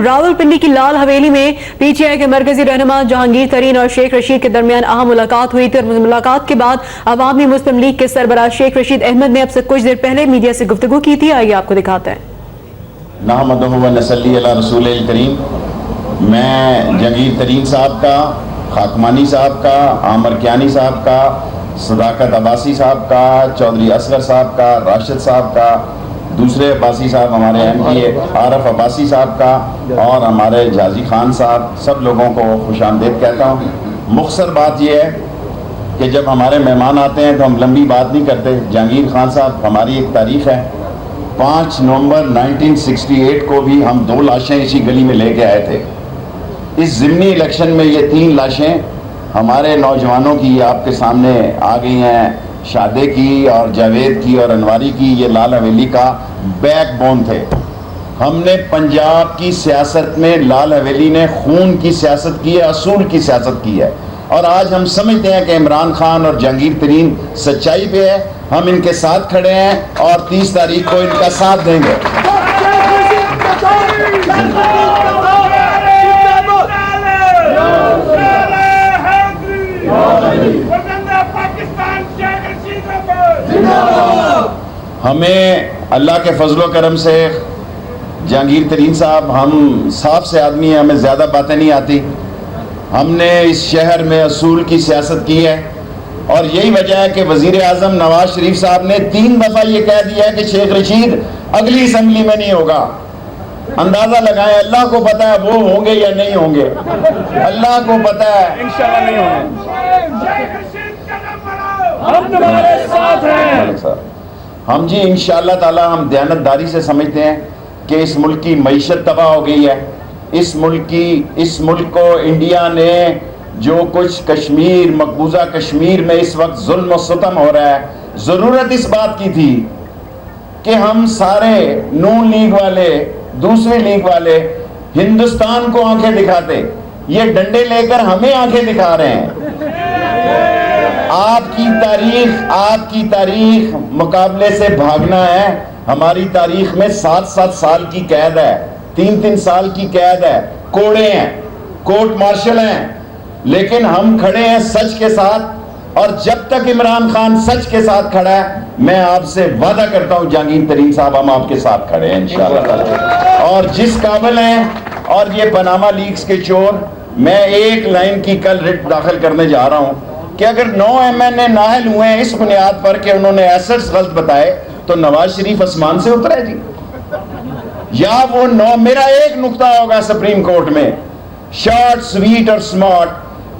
راولپنڈی کی لال حویلی میں P T I کے مرکزی رہنما جہانگیر ترین اور شیخ رشید کے درمیان اہم ملاقات ہوئی تھی اور ملاقات کے بعد عوامی مسلم لیگ کے سربراہ شیخ رشید احمد نے اب سے کچھ دیر پہلے میڈیا سے گفتگو کی تھی. آئیے آپ کو دکھاتے ہیں. نحمدہ و نصلی علی رسول الکریم. میں جہانگیر ترین صاحب کا، خاکمانی صاحب کا، عامر کیانی صاحب کا، صداقت عباسی صاحب کا، چودھری اصغر صاحب کا، راشد صاحب کا، دوسرے عباسی صاحب ہمارے ایم پی عارف عباسی صاحب کا، اور ہمارے جھازی خان صاحب، سب لوگوں کو خوش آمدید کہتا ہوں. مختصر بات یہ ہے کہ جب ہمارے مہمان آتے ہیں تو ہم لمبی بات نہیں کرتے. جہانگیر خان صاحب، ہماری ایک تاریخ ہے، 5 نومبر 1968 کو بھی ہم 2 لاشیں اسی گلی میں لے کے آئے تھے. اس ضمنی الیکشن میں یہ 3 لاشیں ہمارے نوجوانوں کی آپ کے سامنے آ گئی ہیں. شادے کی اور جاوید کی اور انواری کی. یہ لال حویلی کا بیک بون تھے. ہم نے پنجاب کی سیاست میں لال حویلی نے خون کی سیاست کی ہے، اصول کی سیاست کی ہے، اور آج ہم سمجھتے ہیں کہ عمران خان اور جہانگیر ترین سچائی پہ ہے. ہم ان کے ساتھ کھڑے ہیں اور 30 تاریخ کو ان کا ساتھ دیں گے. ہمیں اللہ کے فضل و کرم سے جہانگیر ترین صاحب، ہم صاف سے آدمی ہیں، ہمیں زیادہ باتیں نہیں آتی. ہم نے اس شہر میں اصول کی سیاست کی ہے، اور یہی وجہ ہے کہ وزیر اعظم نواز شریف صاحب نے 3 دفعہ یہ کہہ دیا ہے کہ شیخ رشید اگلی اسمبلی میں نہیں ہوگا. اندازہ لگائیں، اللہ کو پتہ ہے وہ ہوں گے یا نہیں ہوں گے. اللہ کو پتہ ہے، انشاءاللہ نہیں ہوں گے. ہم جی انشاءاللہ تعالی ہم دیانتداری سے سمجھتے ہیں کہ اس ملک کی معیشت تباہ ہو گئی ہے. اس ملک کو انڈیا نے جو کچھ کشمیر، مقبوضہ کشمیر میں اس وقت ظلم و ستم ہو رہا ہے، ضرورت اس بات کی تھی کہ ہم سارے نون لیگ والے، دوسری لیگ والے ہندوستان کو آنکھیں دکھاتے. یہ ڈنڈے لے کر ہمیں آنکھیں دکھا رہے ہیں. آپ کی تاریخ مقابلے سے بھاگنا ہے. ہماری تاریخ میں 7 سال کی قید ہے، 3 سال کی قید ہے، کوڑے ہیں، کورٹ مارشل ہیں، لیکن ہم کھڑے ہیں سچ کے ساتھ. اور جب تک عمران خان سچ کے ساتھ کھڑا ہے، میں آپ سے وعدہ کرتا ہوں جہانگیر ترین صاحب ہم آپ کے ساتھ کھڑے ہیں انشاءاللہ. اور جس قابل ہیں، اور یہ پاناما لیکس کے چور، میں 1 لائن کی کل رٹ داخل کرنے جا رہا ہوں کہ اگر 9 MN نااہل ہوئے ہیں اس بنیاد پر کہ انہوں نے ایسٹس غلط بتائے، تو نواز شریف آسمان سے اترے جی. یا وہ 9، میرا ایک نقطہ ہوگا سپریم کورٹ میں، شارٹ سویٹ اور سمارٹ،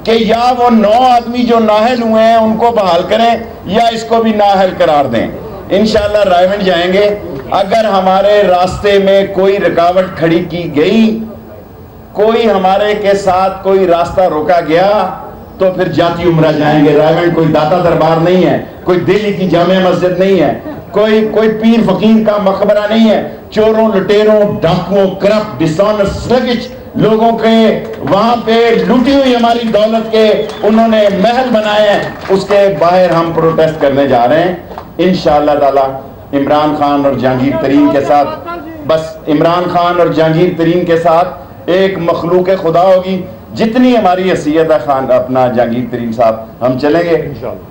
کہ یا وہ 9 آدمی جو نااہل ہوئے ہیں ان کو بحال کریں یا اس کو بھی نااہل قرار دیں. انشاءاللہ رائیونڈ جائیں گے. اگر ہمارے راستے میں کوئی رکاوٹ کھڑی کی گئی، کوئی ہمارے کے ساتھ کوئی راستہ روکا گیا، تو پھر جاتی عمرہ جائیں گے. رائیونڈ کوئی داتا دربار نہیں ہے، کوئی دہلی کی جامع مسجد نہیں ہے، کوئی پیر فقیر کا مقبرہ نہیں ہے. چوروں، لٹیروں، ڈاکوؤں، کرپٹ، ڈسآنیسٹ، سلگش لوگوں کے وہاں پہ لوٹی ہوئی ہماری دولت کے انہوں نے محل بنائے ہیں. اس کے باہر ہم پروٹیسٹ کرنے جا رہے ہیں انشاءاللہ تعالی. عمران خان اور جہانگیر ترین کے ساتھ، بس عمران خان اور جہانگیر ترین کے ساتھ ایک مخلوق خدا ہوگی. جتنی ہماری حیثیت ہے خان اپنا جہانگیر ترین صاحب، ہم چلیں گے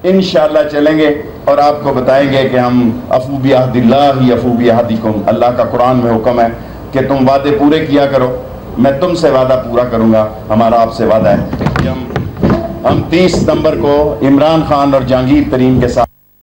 انشاءاللہ چلیں گے، اور آپ کو بتائیں گے کہ ہم افو بعہد اللہ افو بعہدکم. اللہ کا قرآن میں حکم ہے کہ تم وعدے پورے کیا کرو، میں تم سے وعدہ پورا کروں گا. ہمارا آپ سے وعدہ ہے کہ ہم 30 ستمبر کو عمران خان اور جہانگیر ترین کے ساتھ